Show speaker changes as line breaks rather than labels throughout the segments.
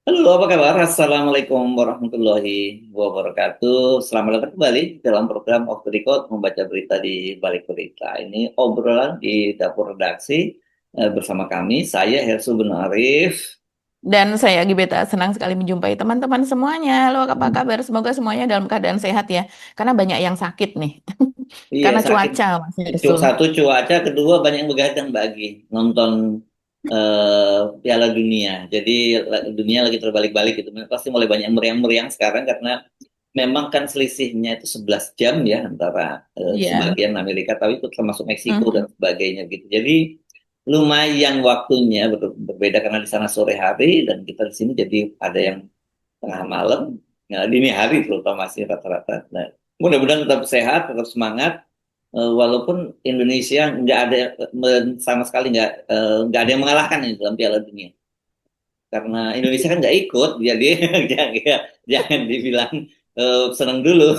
Halo, apa kabar? Assalamualaikum warahmatullahi wabarakatuh. Selamat datang kembali dalam program Off the Record, membaca berita di balik berita. Ini obrolan di dapur redaksi bersama kami, saya Hersu Benarif.
Dan saya Gibeta senang sekali menjumpai teman-teman semuanya. Halo, apa kabar? Semoga semuanya dalam keadaan sehat ya. Karena banyak yang sakit nih.
Iya,
Karena
sakit.
cuaca, Mas Irsul.
Satu cuaca, kedua banyak yang begadang bagi nonton Piala Dunia. Jadi dunia lagi terbalik-balik gitu. Pasti mulai banyak yang meriang-meriang sekarang karena memang kan selisihnya itu 11 jam ya antara
Iya.
sebagian Amerika, tapi itu termasuk Meksiko dan
Mhm.
sebagainya gitu. Jadi lumayan waktunya berbeda karena di sana sore hari dan kita di sini jadi ada yang tengah malam, ya, dini hari terutama sih rata-rata. Nah, mudah-mudahan tetap sehat, tetap semangat. Walaupun Indonesia nggak ada sama sekali nggak ada yang mengalahkan ini dalam Piala Dunia karena Indonesia kan nggak ikut, jadi jangan dibilang senang dulu.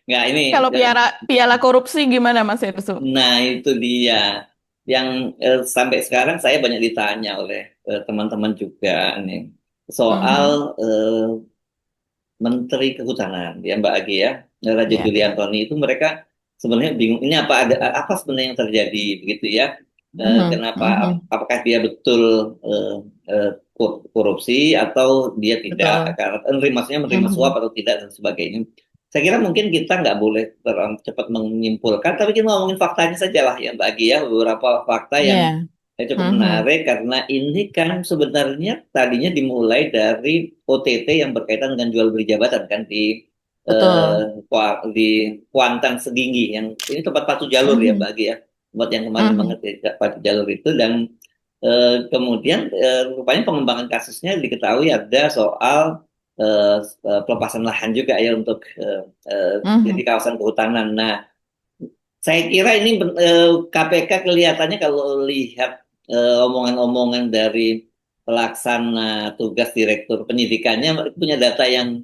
Nggak ini.
Kalau piala piala korupsi gimana, Mas Irsul?
Nah, itu dia yang sampai sekarang saya banyak ditanya oleh teman-teman juga nih soal
Mhm.
eh, Menteri Kehutanan ya Mbak Agi ya, Raja
Ya.
Juli Antoni itu mereka sebenarnya bingung ini apa sebenarnya yang terjadi begitu ya.
Mhm.
Kenapa
Mhm.
apakah dia betul eh, eh, korupsi atau dia tidak,
Betul.
karena maksudnya menerima suap
Mhm.
atau tidak dan sebagainya. Saya kira mungkin kita nggak boleh terlalu cepat menyimpulkan, tapi kita ngomongin faktanya saja lah ya Mbak Agi ya, beberapa fakta yang
Iya.
cukup
Mhm.
menarik karena ini kan sebenarnya tadinya dimulai dari OTT yang berkaitan dengan jual beli jabatan kan
Betul.
di Kuantan Seginggi yang ini tempat pacu jalur ya Mbak
Mhm.
Agi ya, tempat yang kemarin banget
Mhm.
ya pacu jalur itu. Dan kemudian rupanya pengembangan kasusnya diketahui ada soal pelepasan lahan juga ya untuk jadi
Mhm.
kawasan kehutanan. Nah, saya kira ini KPK kelihatannya kalau lihat omongan-omongan dari pelaksana tugas direktur penyidikannya punya data yang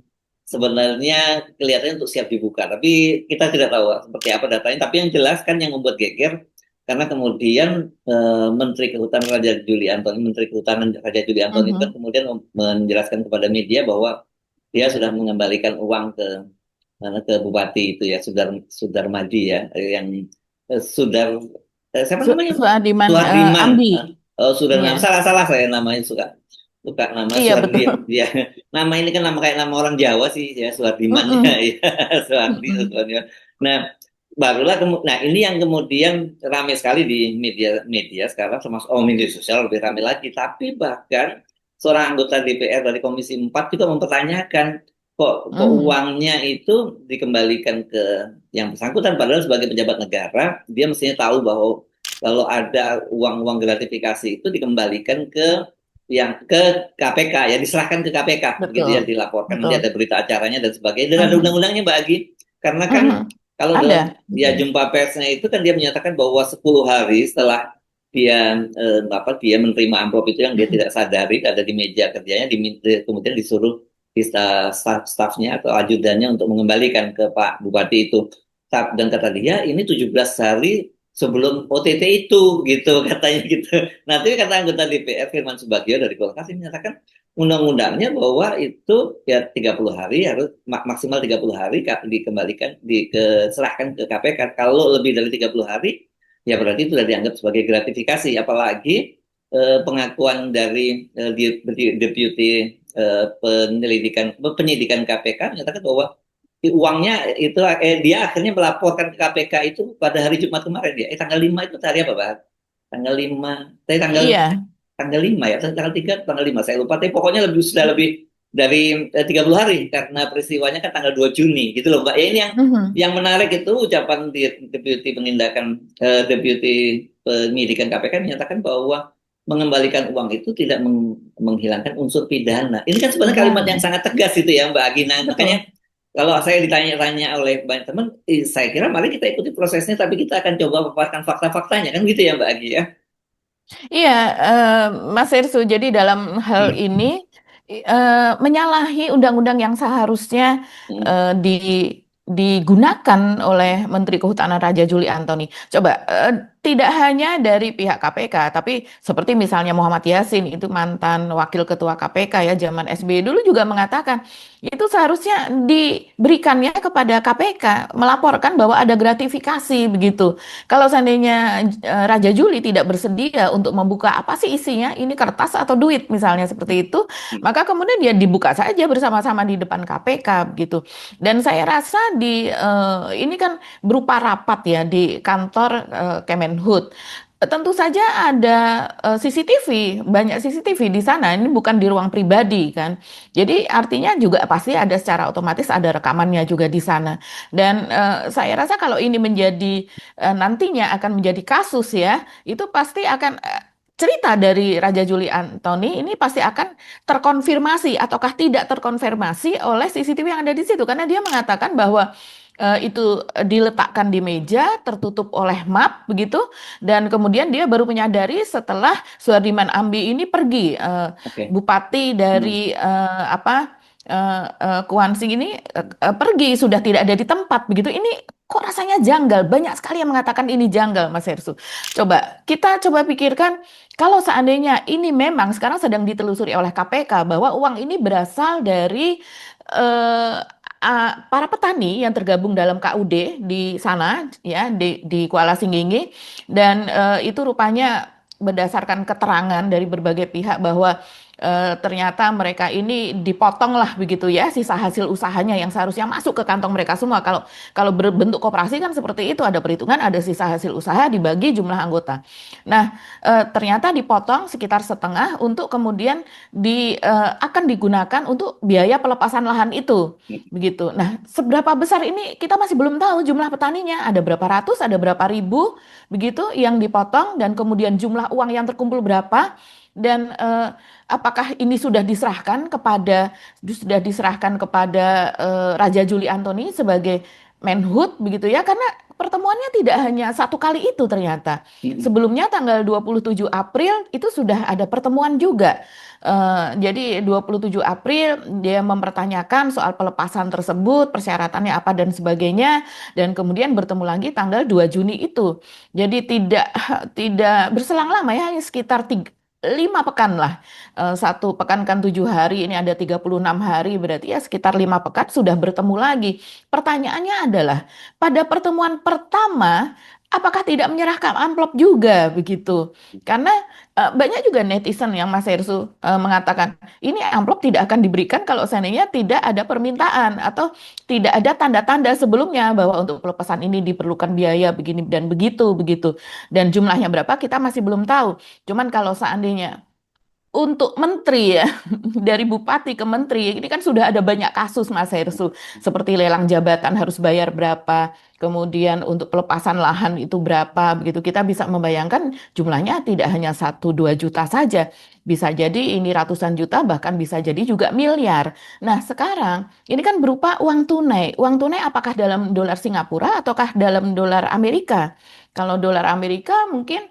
sebenarnya kelihatannya untuk siap dibuka. Tapi kita tidak tahu seperti apa datanya. Tapi yang jelas kan yang membuat geger karena kemudian Menteri Kehutanan Raja Juli Antoni itu kan
Mhm.
kemudian menjelaskan kepada media bahwa dia sudah mengembalikan uang ke bupati itu ya, Sudar Madi ya, yang Sudar siapa namanya,
Suadiman
Suhardiman.
Amdi.
Sudarman,
Iya.
salah salah saya namanya suka suka nama
Iya,
Suhardi
betul.
dia. Nama ini kan nama kayak nama orang Jawa sih ya, Suhardimannya
Mhm.
ya. Suhardi
Mhm.
Suhardiman. Nah, nah ini yang kemudian ramai sekali di media sekarang, termasuk media sosial lebih ramai lagi, tapi bahkan seorang anggota DPR dari Komisi 4 juga mempertanyakan kok
Mhm.
uangnya itu dikembalikan ke yang bersangkutan, padahal sebagai pejabat negara dia mestinya tahu bahwa kalau ada uang-uang gratifikasi itu dikembalikan ke KPK ya, diserahkan ke KPK begitu ya,
Betul,
dilaporkan, nanti ada
betul.
berita acaranya dan sebagainya, dan ada
Mhm,
undang-undangnya Mbak Agi. Karena kan
mhm.
kalau dalam
Ada.
ya
Mhm.
jumpa persnya itu kan dia menyatakan bahwa 10 hari setelah dia menerima amplop itu yang dia tidak sadari ada di meja kerjanya, kemudian disuruh staffnya atau ajudannya untuk mengembalikan ke Pak Bupati itu. Dan kata dia ini 17 hari sebelum OTT itu gitu katanya gitu. Nah, tapi kata anggota DPR Firman Subagio dari Golkar sih menyatakan undang-undangnya bahwa itu ya 30 hari, harus maksimal 30 hari dikembalikan, diserahkan ke KPK. Kalau lebih dari 30 hari ya berarti itu sudah dianggap sebagai gratifikasi, apalagi pengakuan dari deputi penyidikan KPK menyatakan bahwa uangnya itu dia akhirnya melaporkan ke KPK itu pada hari Jumat kemarin ya. Tanggal 5 itu hari apa, Pak? Tanggal 5, tanggal
Iya.
tanggal 5 ya, tanggal 3 tanggal 5 saya lupa, tapi pokoknya sudah lebih dari 30 hari karena peristiwanya kan tanggal 2 Juni gitu loh Mbak. Ya ini
Mhm.
yang menarik itu ucapan di deputi penyidikan KPK menyatakan bahwa mengembalikan uang itu tidak menghilangkan unsur pidana. Ini kan sebenarnya kalimat yang
Pidana.
sangat tegas itu ya Mbak Agina. Makanya
Betul.
kalau saya ditanya-tanya oleh banyak teman, saya kira mari kita ikuti prosesnya, tapi kita akan coba paparkan fakta-faktanya kan gitu ya Mbak Agi ya.
Iya, Mas Ersu. Jadi dalam hal ini menyalahi undang-undang yang seharusnya
Hmm.
eh, di, digunakan oleh Menteri Kehutanan Raja Juli Antoni. Coba tidak hanya dari pihak KPK, tapi seperti misalnya Muhammad Yasin itu mantan wakil ketua KPK ya zaman SBY dulu juga mengatakan itu seharusnya diberikannya kepada KPK melaporkan bahwa ada gratifikasi begitu. Kalau seandainya Raja Juli tidak bersedia untuk membuka apa sih isinya, ini kertas atau duit misalnya seperti itu, maka kemudian dia dibuka saja bersama-sama di depan KPK begitu. Dan saya rasa ini kan berupa rapat ya di kantor Kemenhub. Tentu saja ada CCTV, banyak CCTV di sana. Ini bukan di ruang pribadi kan. Jadi artinya juga pasti ada secara otomatis ada rekamannya juga di sana. Dan saya rasa kalau ini menjadi nantinya akan menjadi kasus ya, itu pasti akan cerita dari Raja Juli Antoni ini pasti akan terkonfirmasi ataukah tidak terkonfirmasi oleh CCTV yang ada di situ karena dia mengatakan bahwa itu diletakkan di meja tertutup oleh map begitu dan kemudian dia baru menyadari setelah Suhardiman Ambi ini pergi
Oke.
bupati
Hmm.
dari Kuansing ini pergi sudah tidak ada di tempat begitu ini kok rasanya janggal banyak sekali yang mengatakan ini janggal Mas Hersu kita coba pikirkan kalau seandainya ini memang sekarang sedang ditelusuri oleh KPK bahwa uang ini berasal dari eh, para petani yang tergabung dalam KUD di sana ya di Kuala Singgingi dan itu rupanya berdasarkan keterangan dari berbagai pihak bahwa ternyata mereka ini dipotong lah begitu ya sisa hasil usahanya yang seharusnya masuk ke kantong mereka semua kalau kalau berbentuk koperasi kan seperti itu ada perhitungan ada sisa hasil usaha dibagi jumlah anggota. Nah, ternyata dipotong sekitar setengah untuk kemudian akan digunakan untuk biaya pelepasan lahan itu. Begitu. Nah, seberapa besar ini kita masih belum tahu jumlah petaninya. Ada berapa ratus, ada berapa ribu begitu yang dipotong dan kemudian jumlah uang yang terkumpul berapa dan apakah ini sudah diserahkan kepada Raja Juli Antoni sebagai Menhub begitu ya karena pertemuannya tidak hanya satu kali itu ternyata.
Hmm.
Sebelumnya tanggal 27 April itu sudah ada pertemuan juga. Jadi 27 April dia mempertanyakan soal pelepasan tersebut, persyaratannya apa dan sebagainya dan kemudian bertemu lagi tanggal 2 Juni itu. Jadi tidak tidak berselang lama ya, hanya sekitar 5 pekan lah. 1 pekan kan 7 hari, ini ada 36 hari, berarti ya sekitar 5 pekan sudah bertemu lagi. Pertanyaannya adalah, pada pertemuan pertama, apakah tidak menyerahkan amplop juga begitu? Karena banyak juga netizen yang Mas Hersu mengatakan, ini amplop tidak akan diberikan kalau seandainya tidak ada permintaan atau tidak ada tanda-tanda sebelumnya bahwa untuk pelepasan ini diperlukan biaya begini dan begitu, begitu. Dan jumlahnya berapa kita masih belum tahu. Cuman kalau seandainya untuk menteri ya, dari bupati ke menteri, ini kan sudah ada banyak kasus Mas Hersu, seperti lelang jabatan harus bayar berapa, kemudian untuk pelepasan lahan itu berapa, begitu kita bisa membayangkan jumlahnya tidak hanya 1-2 juta saja, bisa jadi ini ratusan juta, bahkan bisa jadi juga miliar. Nah sekarang ini kan berupa uang tunai apakah dalam dolar Singapura ataukah dalam dolar Amerika? Kalau dolar Amerika mungkin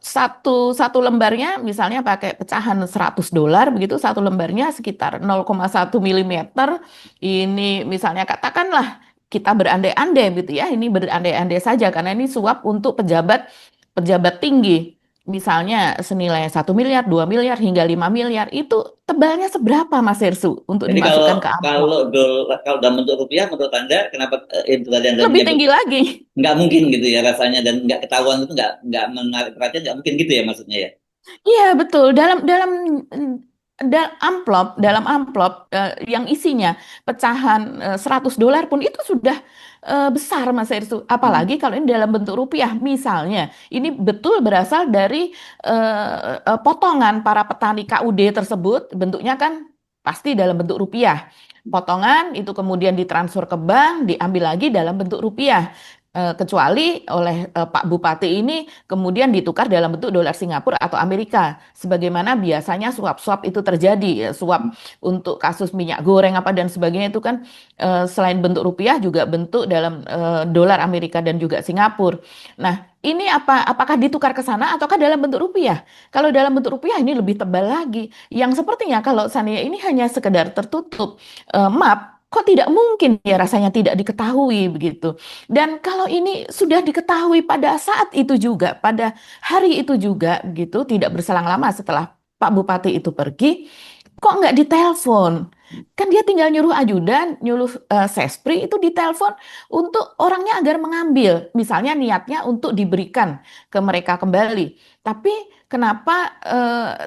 satu lembarnya misalnya pakai pecahan $100 begitu satu lembarnya sekitar 0,1 milimeter ini misalnya katakanlah kita berandai-andai gitu ya ini berandai-andai saja karena ini suap untuk pejabat pejabat tinggi misalnya senilai 1 miliar 2 miliar hingga 5 miliar itu tebalnya seberapa Mas Hersu untuk
Jadi kalau
dimasukkan ke amplop
kalau dalam bentuk rupiah, menurut Anda, kenapa itu tadi Anda
lebih
menyebut
tinggi lagi.
nggak mungkin gitu ya rasanya dan nggak ketahuan itu nggak menarik perhatian nggak mungkin gitu ya maksudnya ya.
Iya betul dalam amplop yang isinya pecahan $100 pun itu sudah besar Mas Ersu.
Hmm.
Apalagi kalau ini dalam bentuk rupiah misalnya ini betul berasal dari potongan para petani KUD tersebut bentuknya kan pasti dalam bentuk rupiah. Potongan itu kemudian ditransfer ke bank diambil lagi dalam bentuk rupiah. Kecuali oleh Pak Bupati ini kemudian ditukar dalam bentuk dolar Singapura atau Amerika. Sebagaimana biasanya suap-suap itu terjadi, ya, suap untuk kasus minyak goreng apa dan sebagainya itu kan selain bentuk rupiah juga bentuk dalam dolar Amerika dan juga Singapura. Nah, ini apakah ditukar ke sana ataukah dalam bentuk rupiah? Kalau dalam bentuk rupiah ini lebih tebal lagi. Yang sepertinya kalau seandainya ini hanya sekedar tertutup map kok tidak mungkin ya rasanya tidak diketahui begitu. Dan kalau ini sudah diketahui pada saat itu juga, pada hari itu juga gitu, tidak berselang lama setelah Pak Bupati itu pergi, kok nggak ditelepon? Kan dia tinggal nyuruh ajudan, nyuruh sespri itu ditelepon untuk orangnya agar mengambil. Misalnya niatnya untuk diberikan ke mereka kembali. Tapi kenapa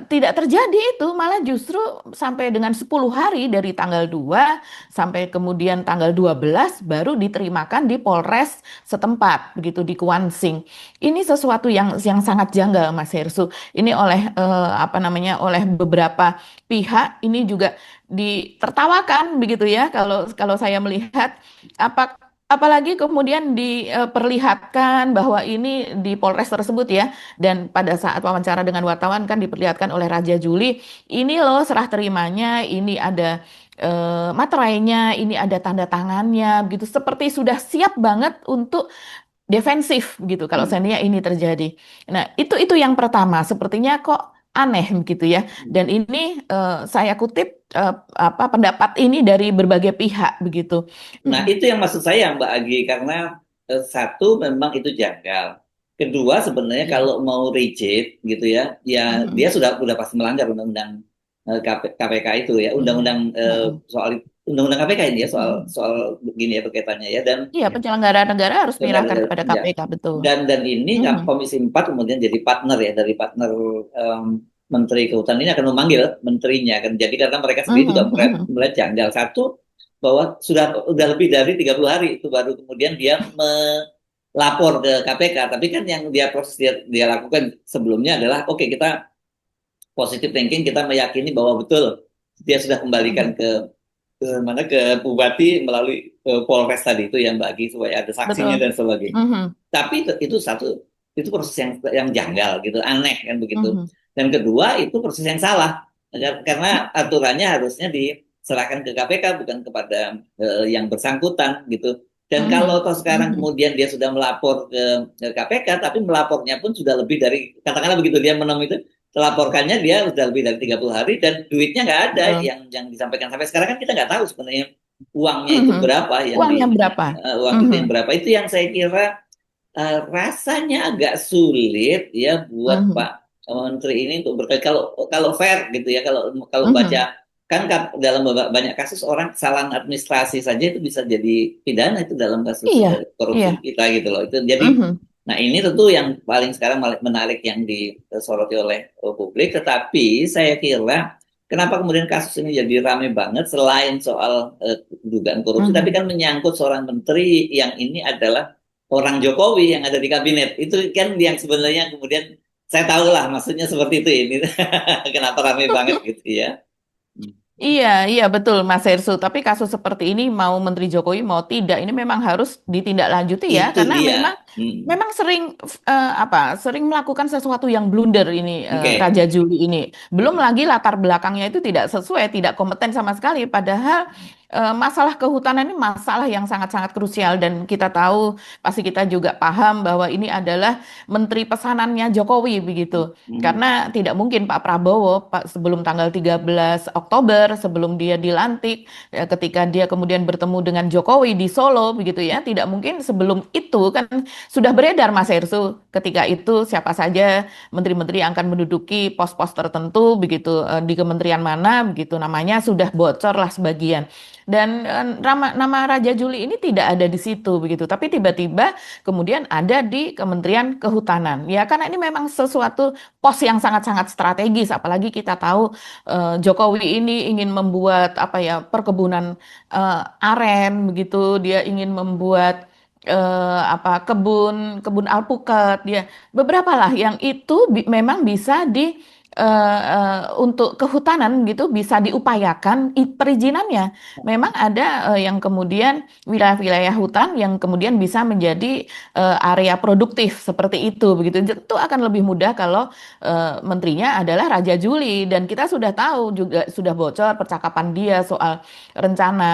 tidak terjadi itu? Malah justru sampai dengan 10 hari dari tanggal 2 sampai kemudian tanggal 12 baru diterimakan di Polres setempat, begitu di Kuansing. Ini sesuatu yang sangat janggal, Mas Hersu. Ini oleh apa namanya, oleh beberapa pihak ini juga ditertawakan begitu ya kalau kalau saya melihat apa apalagi kemudian diperlihatkan bahwa ini di Polres tersebut ya, dan pada saat wawancara dengan wartawan kan diperlihatkan oleh Raja Juli, ini loh serah terimanya, ini ada materainya, ini ada tanda tangannya begitu, seperti sudah siap banget untuk defensif gitu kalau
Hmm.
seandainya ini terjadi. Nah, itu yang pertama, sepertinya kok aneh begitu ya. Dan ini saya kutip apa pendapat ini dari berbagai pihak begitu.
Nah,
Mm,
itu yang maksud saya Mbak Agi, karena satu memang itu janggal. Kedua sebenarnya
iya.
kalau mau rigid gitu ya, ya dia
Mhm,
sudah pasti melanggar undang-undang KPK itu ya,
iya.
undang-undang
Mhm,
soal undang-undang KPK ini ya soal
mhm.
soal begini ya berkaitannya ya dan
Iya, penyelenggara negara harus menyerahkan
negara
kepada
ya.
KPK, betul.
Dan ini
Mhm,
Komisi 4 kemudian jadi partner ya dari partner Menteri Kehutanan ini akan memanggil menterinya kan. Jadi karena mereka sendiri juga
mhm, mhm,
melihat janggal satu bahwa sudah lebih dari 30 hari itu baru kemudian dia melapor ke KPK. Tapi kan yang dia lakukan sebelumnya adalah oke, kita positive thinking, kita meyakini bahwa betul dia sudah kembalikan
mhm,
ke mana ke Bupati melalui Polres tadi itu yang bagi supaya ada saksinya
betul.
dan sebagainya.
Mhm,
Tapi itu satu, itu proses yang janggal gitu, aneh kan begitu.
mhm,
Dan kedua itu proses yang salah karena aturannya harusnya diserahkan ke KPK bukan kepada yang bersangkutan gitu. Dan
mhm,
kalau toh sekarang
mhm,
kemudian dia sudah melapor ke KPK, tapi melapornya pun sudah lebih dari katakanlah begitu dia menemui itu melaporkannya dia sudah lebih dari 30 hari dan duitnya nggak ada
betul.
yang disampaikan sampai sekarang kan kita nggak tahu sebenarnya uangnya itu
Mhm.
berapa yang
Uangnya berapa?
uang itu
Mhm,
yang berapa itu yang saya kira rasanya agak sulit ya buat
mhm,
Pak Menteri ini untuk berkait kalau kalau fair gitu ya kalau kalau
mhm.
baca kan dalam banyak kasus orang kesalahan administrasi saja itu bisa jadi pidana itu dalam kasus
Iya, iya.
korupsi kita gitu loh itu jadi
Mhm,
nah ini tentu yang paling sekarang menarik yang disoroti oleh publik tetapi saya kira kenapa kemudian kasus ini jadi ramai banget selain soal dugaan korupsi tapi
mhm.
kan menyangkut seorang menteri yang ini adalah orang Jokowi yang ada di kabinet itu kan yang sebenarnya kemudian saya tahu lah maksudnya seperti itu ini kenapa ramai banget gitu ya.
Iya, iya betul Mas Hersu. Tapi kasus seperti ini mau Menteri Jokowi mau tidak, ini memang harus ditindaklanjuti ya,
Itu
karena
dia.
memang
Hmm.
memang sering sering melakukan sesuatu yang blunder ini
Oke.
Raja Juli ini. Belum
Hmm.
lagi latar belakangnya itu tidak sesuai, tidak kompeten sama sekali. Padahal masalah kehutanan ini masalah yang sangat-sangat krusial dan kita tahu pasti kita juga paham bahwa ini adalah menteri pesanannya Jokowi begitu.
Hmm.
Karena tidak mungkin Pak Prabowo sebelum tanggal 13 Oktober, sebelum dia dilantik, ketika dia kemudian bertemu dengan Jokowi di Solo, begitu ya, tidak mungkin sebelum itu kan sudah beredar Mas Hersu, ketika itu siapa saja menteri-menteri yang akan menduduki pos-pos tertentu, begitu di kementerian mana, begitu namanya sudah bocor lah sebagian. Dan nama Raja Juli ini tidak ada di situ, begitu. Tapi tiba-tiba kemudian ada di Kementerian Kehutanan. Ya, karena ini memang sesuatu pos yang sangat-sangat strategis, apalagi kita tahu Jokowi ini ingin membuat apa ya perkebunan aren begitu, dia ingin membuat apa kebun kebun alpukat, dia beberapa lah yang itu memang bisa untuk kehutanan gitu bisa diupayakan perizinannya. Memang ada yang kemudian wilayah-wilayah hutan yang kemudian bisa menjadi area produktif seperti itu begitu. Itu akan lebih mudah kalau menterinya adalah Raja Juli dan kita sudah tahu juga sudah bocor percakapan dia soal rencana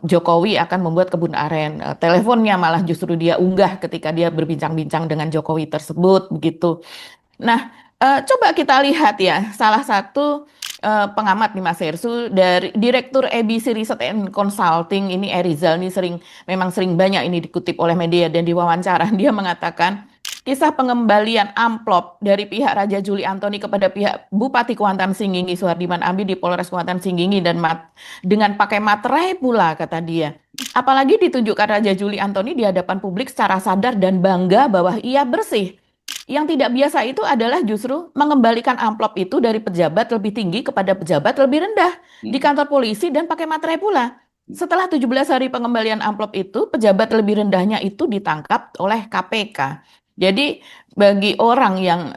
Jokowi akan membuat kebun aren. Teleponnya malah justru dia unggah ketika dia berbincang-bincang dengan Jokowi tersebut begitu. Nah, coba kita lihat ya salah satu pengamat nih Mas Hersu, dari Direktur ABC Research and Consulting ini Erizal ini memang sering banyak ini dikutip oleh media dan diwawancara. Dia mengatakan kisah pengembalian amplop dari pihak Raja Juli Antoni kepada pihak Bupati Kuantan Singgingi Suhardiman Ambi di Polres Kuantan Singgingi dengan pakai materai pula kata dia. Apalagi ditunjukkan Raja Juli Antoni di hadapan publik secara sadar dan bangga bahwa ia bersih. Yang tidak biasa itu adalah justru mengembalikan amplop itu dari pejabat lebih tinggi kepada pejabat lebih rendah di
Hmm.
kantor polisi dan pakai materai pula. Setelah 17 hari pengembalian amplop itu, pejabat lebih rendahnya itu ditangkap oleh KPK. Jadi bagi orang yang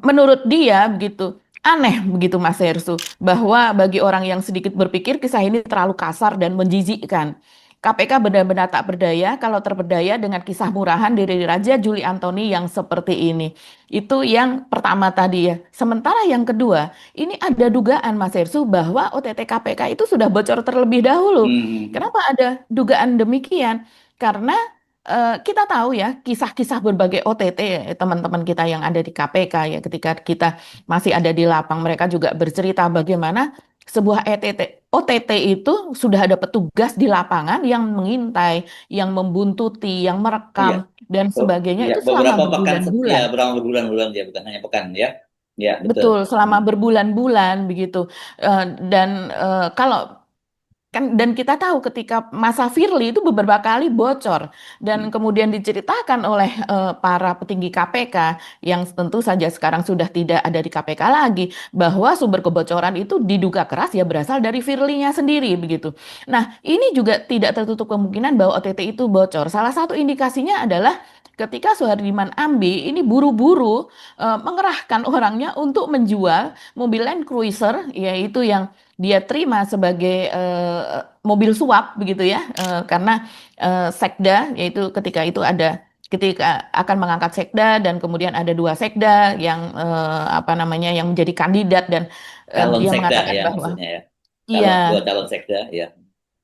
menurut dia begitu aneh begitu Mas Hersu, bahwa bagi orang yang sedikit berpikir kisah ini terlalu kasar dan menjijikkan. KPK benar-benar tak berdaya kalau terperdaya dengan kisah murahan dari Raja Juli Antoni yang seperti ini. Itu yang pertama tadi ya. Sementara yang kedua, ini ada dugaan Mas Hersu bahwa OTT KPK itu sudah bocor terlebih dahulu.
Hmm.
Kenapa ada dugaan demikian? Karena kita tahu ya kisah-kisah berbagai OTT teman-teman kita yang ada di KPK ya ketika kita masih ada di lapang mereka juga bercerita bagaimana sebuah OTT itu sudah ada petugas di lapangan yang mengintai, yang membuntuti, yang
Iya.
merekam dan
Oh,
sebagainya
iya,
itu selama
beberapa pekan, ya
berbulan-bulan.
berapa berbulan-bulan dia, bukan hanya pekan ya. Ya, betul.
Betul, selama
Hmm.
berbulan-bulan begitu. Dan kalau dan kita tahu ketika masa Firly itu beberapa kali bocor dan
Hmm.
kemudian diceritakan oleh para petinggi KPK yang tentu saja sekarang sudah tidak ada di KPK lagi bahwa sumber kebocoran itu diduga keras ya berasal dari Firly-nya sendiri begitu. Nah, ini juga tidak tertutup kemungkinan bahwa OTT itu bocor. Salah satu indikasinya adalah ketika Suhardiman Ambi ini buru-buru mengerahkan orangnya untuk menjual mobil Land Cruiser yaitu yang dia terima sebagai mobil suap begitu ya karena sekda yaitu ketika akan mengangkat sekda dan kemudian ada dua sekda yang apa namanya yang menjadi kandidat dan
Calon
dia
sekda
mengatakan
ya
bahwa
maksudnya ya.
iya
Dua calon sekda ya.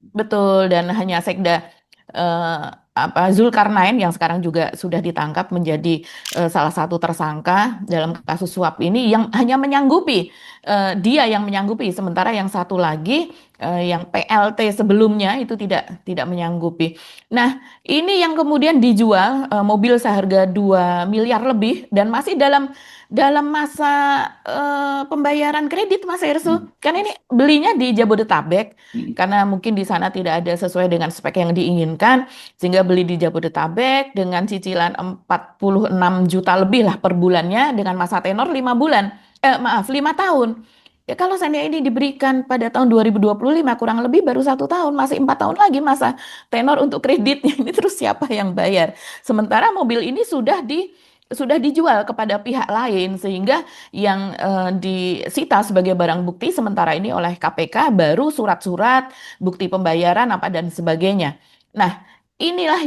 betul dan hanya sekda eh, Zulkarnain yang sekarang juga sudah ditangkap menjadi salah satu tersangka dalam kasus suap ini yang hanya menyanggupi dia yang menyanggupi sementara yang satu lagi yang PLT sebelumnya itu tidak menyanggupi. Nah, ini yang kemudian dijual mobil seharga 2 miliar lebih dan masih dalam masa pembayaran kredit Mas Ersu.
Hmm.
Kan ini belinya di Jabodetabek
Hmm.
karena mungkin di sana tidak ada sesuai dengan spek yang diinginkan, sehingga beli di Jabodetabek dengan cicilan 46 juta lebih lah per bulannya dengan masa tenor 5 bulan. Maaf, 5 tahun. Ya kalau seandainya ini diberikan pada tahun 2025 kurang lebih baru 1 tahun, masih 4 tahun lagi masa tenor untuk kreditnya ini terus siapa yang bayar? Sementara mobil ini sudah dijual kepada pihak lain sehingga yang disita sebagai barang bukti sementara ini oleh KPK baru surat-surat bukti pembayaran apa dan sebagainya. Nah, inilah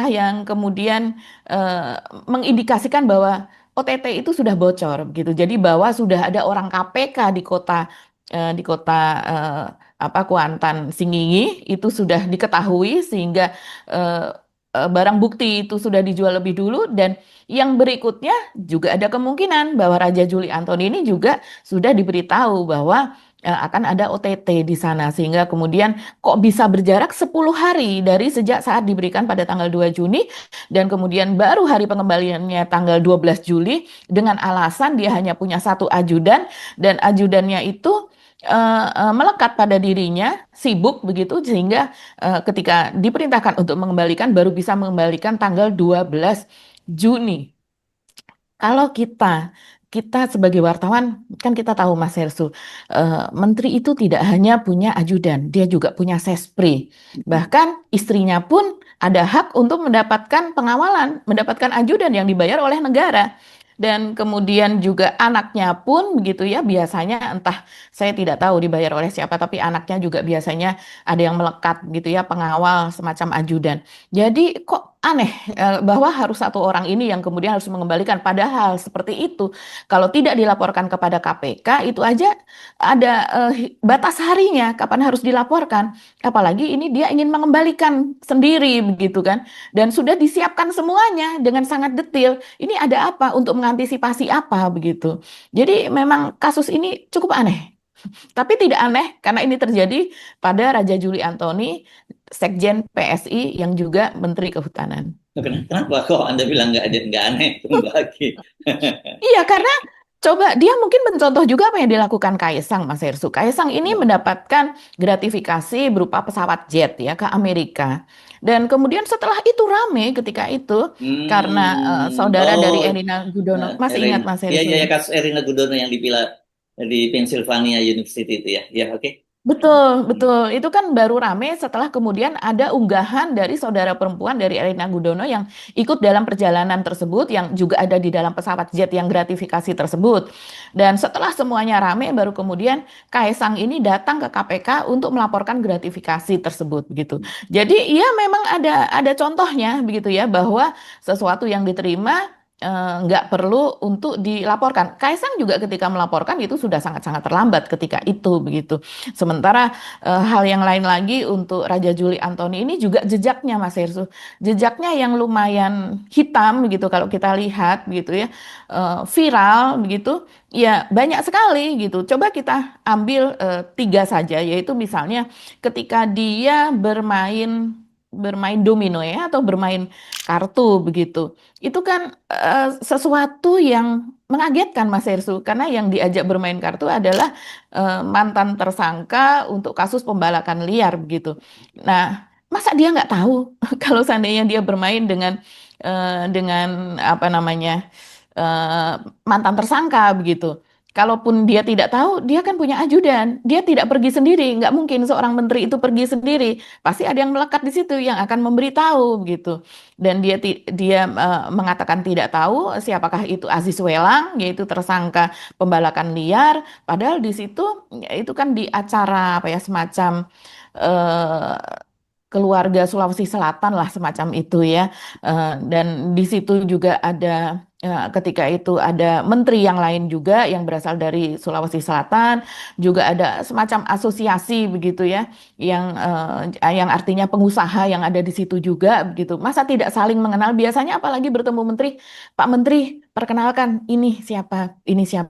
yang kemudian eh, mengindikasikan bahwa OTT itu sudah bocor gitu. Jadi bahwa sudah ada orang KPK di kota eh, Kuantan Singingi itu sudah diketahui sehingga eh, barang bukti itu sudah dijual lebih dulu dan yang berikutnya juga ada kemungkinan bahwa Raja Juli Antoni ini juga sudah diberitahu bahwa akan ada OTT di sana sehingga kemudian kok bisa berjarak 10 hari dari sejak saat diberikan pada tanggal 2 Juni dan kemudian baru hari pengembaliannya tanggal 12 Juli dengan alasan dia hanya punya satu ajudan dan ajudannya itu melekat pada dirinya, sibuk begitu sehingga ketika diperintahkan untuk mengembalikan baru bisa mengembalikan tanggal 12 Juni. Kalau kita sebagai wartawan kan kita tahu Mas Hersu, menteri itu tidak hanya punya ajudan, dia juga punya sespri. Bahkan istrinya pun ada hak untuk mendapatkan pengawalan, mendapatkan ajudan yang dibayar oleh negara. Dan kemudian juga anaknya pun begitu ya biasanya entah saya tidak tahu dibayar oleh siapa tapi anaknya juga biasanya ada yang melekat gitu ya pengawal semacam ajudan. Jadi kok aneh bahwa harus satu orang ini yang kemudian harus mengembalikan. Padahal seperti itu, kalau tidak dilaporkan kepada KPK, itu aja ada batas harinya kapan harus dilaporkan. Apalagi ini dia ingin mengembalikan sendiri begitu kan. Dan sudah disiapkan semuanya dengan sangat detail. Ini ada apa untuk mengantisipasi apa begitu. Jadi memang kasus ini cukup aneh. Tapi tidak aneh karena ini terjadi pada Raja Juli Antoni, Sekjen PSI yang juga Menteri Kehutanan.
Kenapa kok Anda bilang nggak aneh? Tunggu lagi.
Iya, karena coba dia mungkin mencontoh juga apa yang dilakukan Kaisang, Mas Hersu. Kaisang ini mendapatkan gratifikasi berupa pesawat jet ya ke Amerika. Dan kemudian setelah itu rame ketika itu karena saudara dari
Oh,
Erina Gudono. Masih
Erin,
ingat Mas
ya,
Hersu
ya, ya,
ya?
kasus Erina Gudono yang di Pennsylvania University itu ya, ya, oke.
Betul,
Hmm.
betul. Itu kan baru rame setelah kemudian ada unggahan dari saudara perempuan dari Erina Gudono yang ikut dalam perjalanan tersebut, yang juga ada di dalam pesawat jet yang gratifikasi tersebut. Dan setelah semuanya rame, baru kemudian Kaisang ini datang ke KPK untuk melaporkan gratifikasi tersebut, begitu. Jadi ya memang ada contohnya, begitu ya, bahwa sesuatu yang diterima nggak perlu untuk dilaporkan. Kaisang juga ketika melaporkan itu sudah sangat-sangat terlambat ketika itu, begitu. Sementara hal yang lain lagi untuk Raja Juli Antoni ini juga jejaknya Mas Hersu, jejaknya yang lumayan hitam gitu kalau kita lihat gitu ya, viral begitu, ya banyak sekali gitu. Coba kita ambil tiga saja, yaitu misalnya ketika dia bermain bermain domino ya atau bermain kartu begitu. Itu kan sesuatu yang mengagetkan Mas Hersu karena yang diajak bermain kartu adalah mantan tersangka untuk kasus pembalakan liar begitu. Nah, masa dia nggak tahu kalau seandainya dia bermain dengan apa namanya eh, mantan tersangka begitu. Kalaupun dia tidak tahu, dia kan punya ajudan. Dia tidak pergi sendiri. Nggak mungkin seorang menteri itu pergi sendiri. Pasti ada yang melekat di situ yang akan memberitahu begitu. Dan dia mengatakan tidak tahu siapakah itu Aziz Welang, yaitu tersangka pembalakan liar. Padahal di situ ya, itu kan di acara apa ya semacam eh, keluarga Sulawesi Selatan lah semacam itu ya. Dan di situ juga ada ketika itu ada menteri yang lain juga yang berasal dari Sulawesi Selatan, juga ada semacam asosiasi begitu ya, yang artinya pengusaha yang ada di situ juga begitu. Masa tidak saling mengenal? Biasanya apalagi bertemu menteri, Pak Menteri, perkenalkan ini siapa,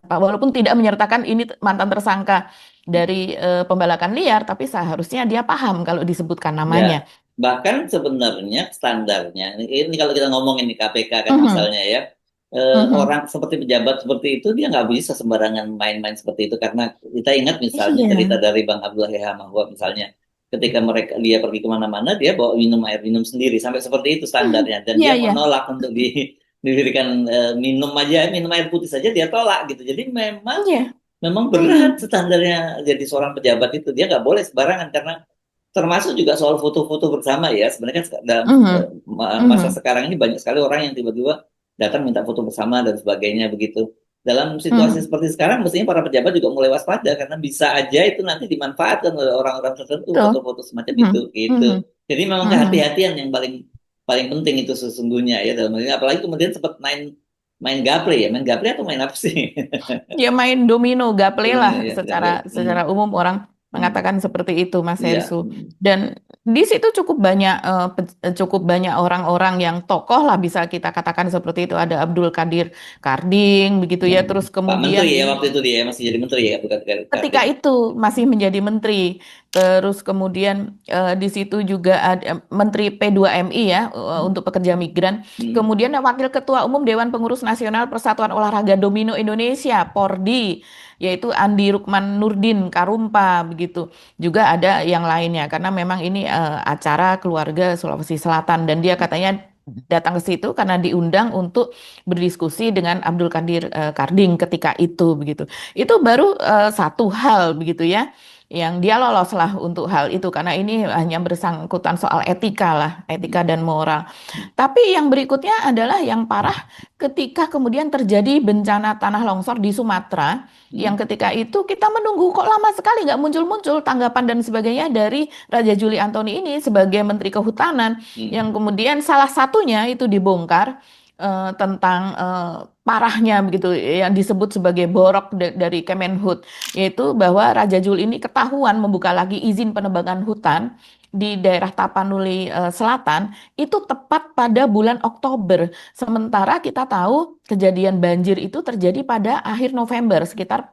walaupun tidak menyertakan ini mantan tersangka dari pembalakan liar, tapi seharusnya dia paham kalau disebutkan
Ya,
namanya.
bahkan sebenarnya standarnya, ini kalau kita ngomongin di KPK kan
Mhm,
misalnya ya,
mhm.
orang seperti pejabat seperti itu dia nggak bisa sembarangan main-main seperti itu karena kita ingat misalnya cerita
Iya.
dari Bang Abdullah Yahya Mahwa misalnya, ketika dia pergi kemana-mana dia bawa minum air minum sendiri sampai seperti itu
Mhm.
standarnya dan
Iya,
dia
iya.
menolak untuk diberikan minum air putih saja dia tolak gitu. Jadi
Iya.
memang berat
Mhm,
standarnya jadi seorang pejabat itu dia nggak boleh sembarangan karena termasuk juga soal foto-foto bersama ya. Sebenarnya kan dalam
mhm,
masa
mhm,
sekarang ini banyak sekali orang yang tiba-tiba datang minta foto bersama dan sebagainya begitu. Dalam situasi
mhm.
seperti sekarang, mestinya para pejabat juga mulai waspada karena bisa aja itu nanti dimanfaatkan oleh orang-orang tertentu
Betul.
foto-foto semacam itu,
Mhm,
gitu.
mhm,
Jadi memang
mhm.
kehati-hatian yang paling paling penting itu sesungguhnya ya dalam hal ini. Apalagi kemudian sempat main main gaple ya, main gaple atau main apa sih?
Ya main domino, gaple lah
Domino ya,
secara
gaple.
secara umum orang
Hmm.
mengatakan seperti itu, Mas
Iya.
Hersu. Dan di situ cukup banyak orang-orang yang tokoh lah bisa kita katakan seperti itu. Ada Abdul Qadir Karding begitu ya.
Hmm.
Terus
Pak
kemudian
Menteri ya
ini
waktu itu dia masih jadi menteri ya, bukan
ketika
Kartini.
itu masih menjadi menteri. Terus kemudian di situ juga ada Menteri P2MI ya untuk pekerja migran.
Hmm.
Kemudian Wakil Ketua Umum Dewan Pengurus Nasional Persatuan Olahraga Domino Indonesia (PORDI) yaitu Andi Rukman Nurdin Karumpa begitu. Juga ada yang lainnya karena memang ini acara keluarga Sulawesi Selatan dan dia katanya datang ke situ karena diundang untuk berdiskusi dengan Abdul Qadir Karding ketika itu begitu. Itu baru satu hal begitu ya. yang dia lolos lah untuk hal itu karena ini hanya bersangkutan soal etika lah, etika dan moral. Tapi yang berikutnya adalah yang parah ketika kemudian terjadi bencana tanah longsor di Sumatera, yang
Hmm.
ketika itu kita menunggu kok lama sekali nggak muncul-muncul tanggapan dan sebagainya dari Raja Juli Antoni ini sebagai Menteri Kehutanan, yang
Hmm.
kemudian salah satunya itu dibongkar tentang parahnya begitu yang disebut sebagai borok dari Kemenhub, yaitu bahwa Raja Juli ini ketahuan membuka lagi izin penebangan hutan di daerah Tapanuli Selatan itu tepat pada bulan Oktober. Sementara kita tahu kejadian banjir itu terjadi pada akhir November, sekitar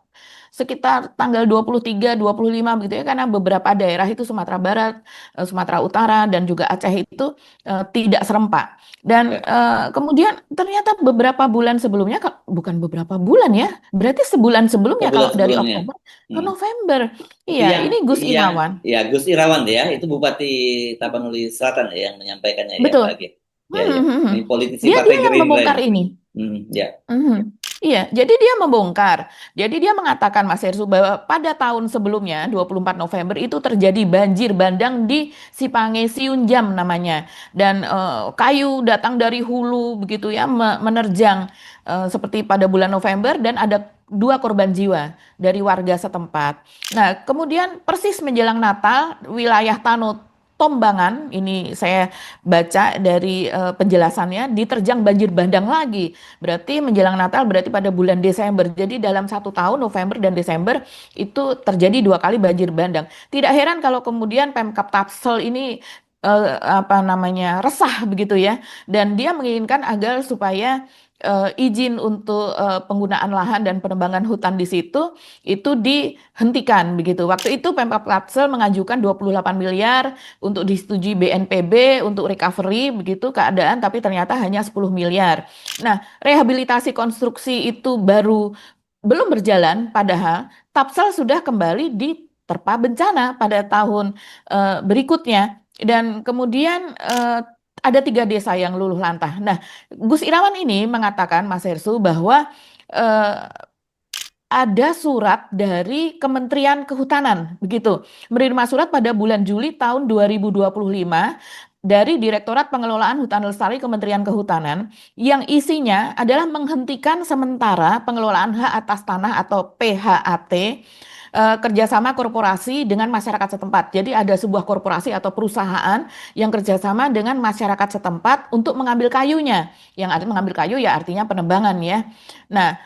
sekitar tanggal 23, 25 begitu ya, karena beberapa daerah itu Sumatera Barat, Sumatera Utara dan juga Aceh itu tidak serempak. Dan
Ya,
kemudian ternyata beberapa bulan sebelumnya, bukan beberapa bulan ya, berarti sebulan sebelumnya
sebulan
kalau dari
sebelumnya.
Oktober ke
Hmm.
November.
Itu
Iya,
yang
ini Gus
yang
Irawan.
ya Gus Irawan ya, itu Bupati Tapanuli Selatan ya yang menyampaikannya ya
Betul.
Mbak Agi. Ya
Hmm,
ya.
hmm, hmm.
Ini politisi
Dia
Partai
dia yang
Gerindra
membongkar
ini.
ini.
Ya.
Mhm. Iya, jadi dia membongkar. Jadi dia mengatakan Mas Hersu bahwa pada tahun sebelumnya 24 November itu terjadi banjir bandang di Sipange Siunjam namanya. Dan kayu datang dari hulu begitu ya menerjang seperti pada bulan November dan ada dua korban jiwa dari warga setempat. Nah, kemudian persis menjelang Natal wilayah Tombangan ini saya baca dari penjelasannya diterjang banjir bandang lagi. Berarti menjelang Natal berarti pada bulan Desember. Jadi dalam satu tahun November dan Desember itu terjadi dua kali banjir bandang. Tidak heran kalau kemudian Pemkab Tapsel ini apa namanya resah begitu ya. Dan dia menginginkan agar supaya izin untuk penggunaan lahan dan penebangan hutan di situ itu dihentikan begitu. Waktu itu Pemkab Tapsel mengajukan 28 miliar untuk disetujui BNPB untuk recovery begitu keadaan, tapi ternyata hanya 10 miliar. Nah, rehabilitasi konstruksi itu baru belum berjalan, padahal Tapsel sudah kembali diterpa bencana pada tahun berikutnya. Dan kemudian ada tiga desa yang luluh lantah. Nah, Gus Irawan ini mengatakan, Mas Hersu, bahwa eh, ada surat dari Kementerian Kehutanan, begitu. Menerima surat pada bulan Juli tahun 2025 dari Direktorat Pengelolaan Hutan Lestari Kementerian Kehutanan yang isinya adalah menghentikan sementara pengelolaan hak atas tanah atau PHAT kerjasama korporasi dengan masyarakat setempat. Jadi ada sebuah korporasi atau perusahaan yang kerjasama dengan masyarakat setempat untuk mengambil kayunya. Yang ada mengambil kayu ya artinya penebangan ya. Nah,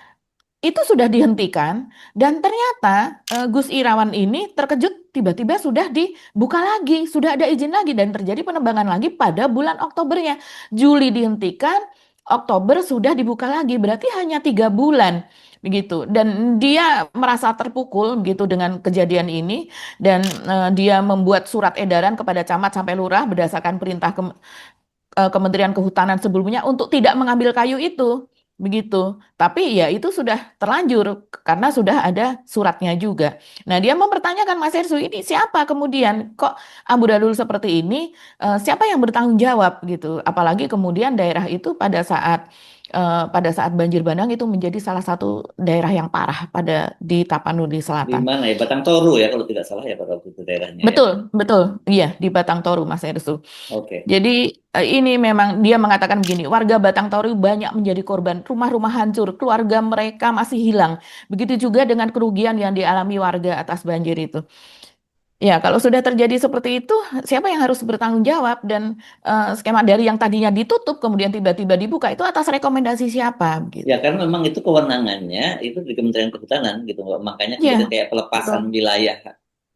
itu sudah dihentikan dan ternyata Gus Irawan ini terkejut tiba-tiba sudah dibuka lagi, sudah ada izin lagi dan terjadi penebangan lagi pada bulan Oktobernya. Juli dihentikan, Oktober sudah dibuka lagi, berarti hanya 3 bulan begitu. Dan dia merasa terpukul begitu dengan kejadian ini dan dia membuat surat edaran kepada camat sampai lurah berdasarkan perintah Kementerian Kehutanan sebelumnya untuk tidak mengambil kayu itu. Begitu. Tapi ya itu sudah terlanjur karena sudah ada suratnya juga. Nah, dia mempertanyakan Mas Hersu ini siapa kemudian kok amburadul seperti ini siapa yang bertanggung jawab gitu. Apalagi kemudian daerah itu pada saat banjir bandang itu menjadi salah satu daerah yang parah pada di Tapanuli
Di
Selatan.
mana ya? Batang Toru ya kalau tidak salah ya pada waktu itu daerahnya ya.
Betul, betul. Iya, di Batang Toru Mas Hersu.
Oke.
Jadi ini memang dia mengatakan begini, warga Batang Toru banyak menjadi korban, rumah-rumah hancur, keluarga mereka masih hilang. Begitu juga dengan kerugian yang dialami warga atas banjir itu. Ya, kalau sudah terjadi seperti itu, siapa yang harus bertanggung jawab? Dan skema dari yang tadinya ditutup kemudian tiba-tiba dibuka itu atas rekomendasi siapa?
Ya,
Gitu.
karena memang itu kewenangannya itu di Kementerian Kehutanan gitu, Mbak. Makanya kemudian
Ya,
kayak pelepasan
betul.
wilayah,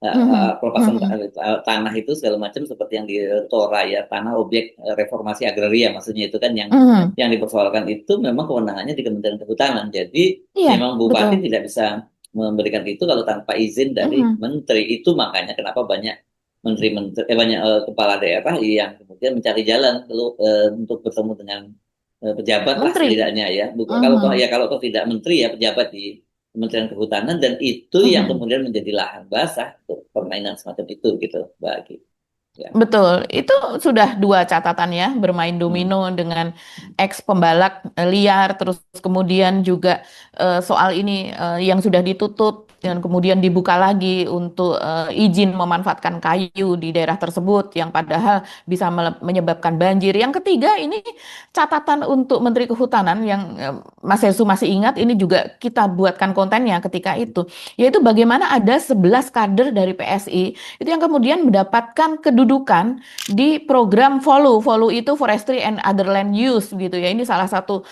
Mhm,
pelepasan
mhm,
tanah itu segala macam seperti yang di Tora ya, tanah objek reformasi agraria maksudnya itu kan
mhm.
yang dipersoalkan itu memang kewenangannya di Kementerian Kehutanan. Jadi
Iya,
memang bupati
betul.
tidak bisa memberikan itu kalau tanpa izin dari
Mhm,
menteri. Itu makanya kenapa banyak menteri-menteri banyak kepala daerah yang kemudian mencari jalan untuk bertemu dengan pejabat lah
Menteri.
setidaknya ya. Bukan kalau
Mhm,
ya kalau tidak menteri ya pejabat di Kementerian Kehutanan dan itu yang
mhm.
kemudian menjadi lahan basah untuk permainan semacam itu gitu bagi ya.
Betul, itu sudah dua catatan ya, bermain
Hmm.
domino dengan ex pembalak liar, terus kemudian juga soal ini yang sudah ditutup dan kemudian dibuka lagi untuk izin memanfaatkan kayu di daerah tersebut yang padahal bisa menyebabkan banjir. Yang ketiga ini catatan untuk Menteri Kehutanan yang Mas Hesu masih ingat ini juga kita buatkan kontennya ketika itu, yaitu bagaimana ada 11 kader dari PSI itu yang kemudian mendapatkan kedudukan di program FOLU. FOLU itu Forestry and Other Land Use gitu ya. Ini salah satu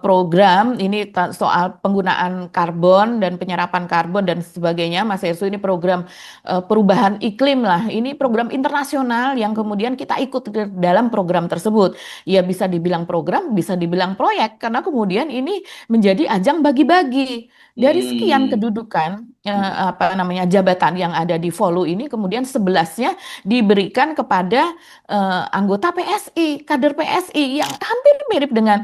program ini soal penggunaan karbon dan penyerapan karbon dan sebagainya. Mas Hesu ini program perubahan iklim lah. Ini program internasional yang kemudian kita ikut ke dalam program tersebut. Ya bisa dibilang program, bisa dibilang proyek karena kemudian ini menjadi ajang bagi-bagi. Dari sekian
Hmm.
kedudukan apa namanya jabatan yang ada di Volu ini kemudian 11-nya diberikan kepada anggota PSI, kader PSI yang hampir mirip dengan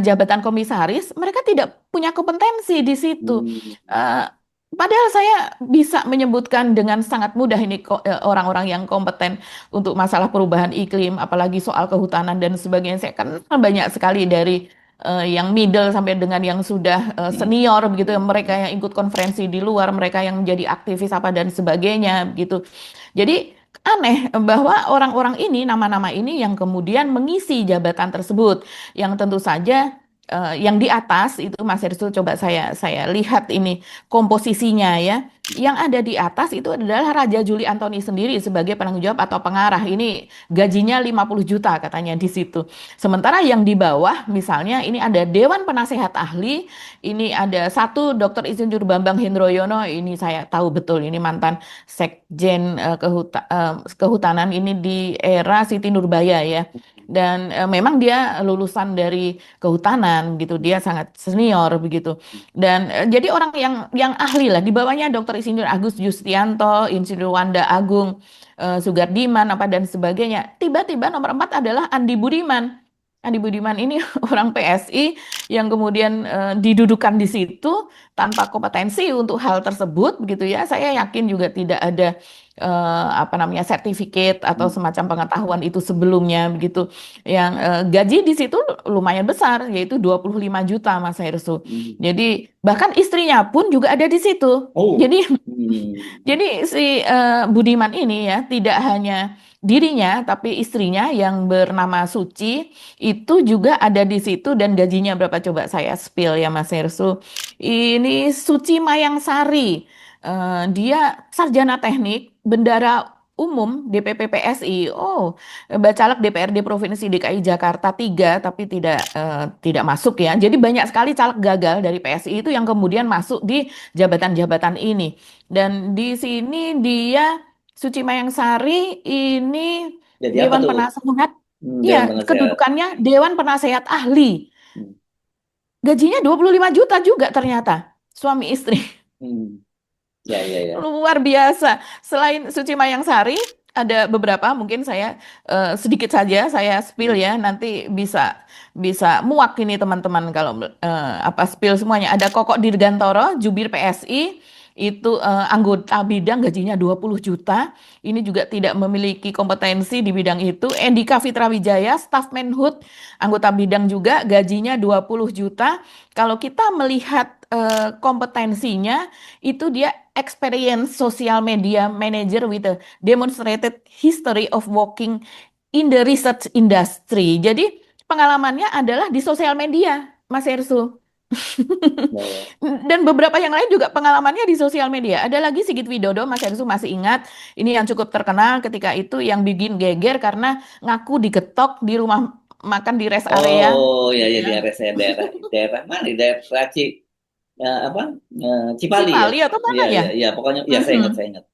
jabatan komisaris, mereka tidak punya kompetensi di situ.
Hmm.
Eh, Padahal saya bisa menyebutkan dengan sangat mudah ini orang-orang yang kompeten untuk masalah perubahan iklim, apalagi soal kehutanan dan sebagainya. Saya kenal banyak sekali dari yang middle sampai dengan yang sudah senior begitu, mereka yang ikut konferensi di luar, mereka yang menjadi aktivis apa dan sebagainya begitu. Jadi aneh bahwa orang-orang ini, nama-nama ini yang kemudian mengisi jabatan tersebut, yang tentu saja yang di atas itu Mas Herstul coba saya lihat ini komposisinya ya. Yang ada di atas itu adalah Raja Juli Antoni sendiri sebagai penanggung jawab atau pengarah. Ini gajinya 50 juta katanya di situ. Sementara yang di bawah misalnya ini ada Dewan Penasehat Ahli, ini ada satu Dr. Insinyur Bambang Hendroyono, ini saya tahu betul ini mantan Sekjen Kehutanan ini di era Siti Nurbaya ya. Dan memang dia lulusan dari kehutanan gitu, dia sangat senior begitu. Dan jadi orang yang ahli lah. Di bawahnya Dr. Insinyur Agus Justianto, Insinyur Wanda Agung, Sugardiman apa dan sebagainya. Tiba-tiba nomor 4 adalah Andi Budiman. Andi Budiman ini orang PSI yang kemudian didudukan di situ tanpa kompetensi untuk hal tersebut begitu ya. Saya yakin juga tidak ada apa namanya sertifikat atau semacam pengetahuan itu sebelumnya begitu. Yang gaji di situ lumayan besar yaitu 25 juta Mas Hersu.
Hmm.
Jadi bahkan istrinya pun juga ada di situ.
Oh.
Jadi
Hmm.
jadi si Budiman ini ya tidak hanya dirinya tapi istrinya yang bernama Suci itu juga ada di situ dan gajinya berapa coba saya spill ya Mas Hersu. Ini Suci Mayangsari. Dia sarjana teknik, bendara umum DPP PSI. Oh, bacalek DPRD Provinsi DKI Jakarta 3 tapi tidak masuk ya. Jadi banyak sekali caleg gagal dari PSI itu yang kemudian masuk di jabatan-jabatan ini. Dan di sini dia Suci Mayangsari ini
Jadi apa
Dewan
tuh?
Penasehat.
Dewan
Iya,
Penasehat.
kedudukannya Dewan Penasehat Ahli.
Hmm.
Gajinya 25 juta juga ternyata. Suami istri.
Hmm. Ya, ya, ya.
Luar biasa. Selain Suci Mayangsari, ada beberapa mungkin saya sedikit saja saya spill
Hmm.
ya. Nanti bisa bisa muak ini teman-teman kalau apa spill semuanya. Ada Koko Dirgantoro, jubir PSI, itu anggota bidang gajinya 20 juta. Ini juga tidak memiliki kompetensi di bidang itu. Endika Fitra Wijaya, staf Menhut, anggota bidang juga gajinya 20 juta. Kalau kita melihat kompetensinya itu dia experience social media manager with a demonstrated history of working in the research industry. Jadi pengalamannya adalah di sosial media, Mas Ersu.
Ya, ya.
Dan beberapa yang lain juga pengalamannya di sosial media. Ada lagi Sigit Widodo, Mas Ersu masih ingat. Ini yang cukup terkenal ketika itu yang bikin geger karena ngaku digetok di rumah makan di rest area.
Oh, ya,
Gitu
ya,
ya.
di area saya daerah mana? Di daerah apa? Cipali ya.
Cipali atau mana
Iya,
ya?
iya, iya. Pokoknya, ya saya ingat,
Mhm.
saya ingat.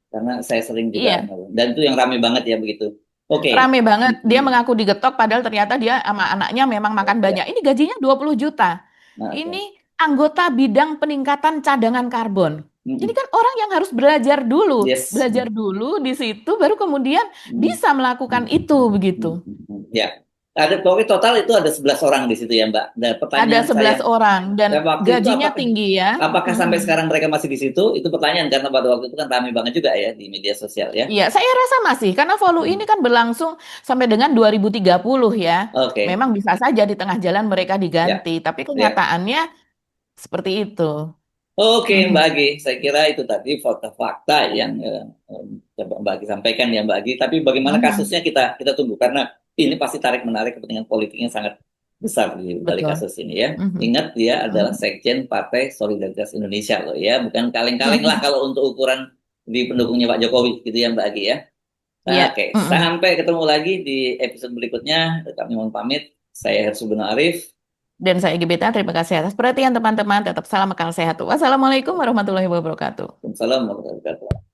Karena saya sering juga,
Iya.
dan itu yang ramai banget ya begitu. Oke.
Rame banget. Dia
Hmm.
mengaku digetok padahal ternyata dia sama anaknya memang makan
Ya.
banyak. Ini gajinya 20 juta.
Nah, oke.
Ini anggota bidang peningkatan cadangan karbon. Jadi
Hmm.
kan orang yang harus
Yes.
belajar dulu di situ baru kemudian
Hmm.
bisa melakukan itu begitu.
Ya. Ada pokoknya total itu ada 11 orang di situ ya, Mbak. Dan
Ada
pertanyaan
11
saya,
orang dan
waktu itu
gajinya tinggi ya.
apakah sampai
Mhm.
sekarang mereka masih di situ? Itu pertanyaan karena pada waktu itu kan ramai banget juga ya di media sosial ya.
Iya, saya rasa masih karena Volu ini
Hmm.
kan berlangsung sampai dengan 2030 ya.
Oke.
Memang bisa saja di tengah jalan mereka
Ya.
diganti, tapi
Ya.
kenyataannya seperti itu.
Oke, Mbak
Mhm.
Agi, saya kira itu tadi fakta-fakta yang coba Mbak Agi sampaikan ya Mbak Agi. Tapi bagaimana
Mhm.
kasusnya kita tunggu karena ini pasti tarik menarik kepentingan politiknya sangat besar di balik
Betul.
kasus ini ya.
Mhm.
Ingat dia adalah
Mhm.
Sekjen Partai Solidaritas Indonesia loh ya, bukan kaleng-kaleng lah
Mhm.
kalau untuk ukuran di pendukungnya Pak Jokowi gitu ya Mbak Agi ya.
Iya.
Oke,
Mhm.
sampai ketemu lagi di episode berikutnya. Kami mohon pamit. Saya Hersubun Arif.
Dan saya Gebeta, terima kasih atas perhatian teman-teman. Tetap salam akal sehat. Wassalamualaikum warahmatullahi wabarakatuh.
Assalamualaikum warahmatullahi wabarakatuh.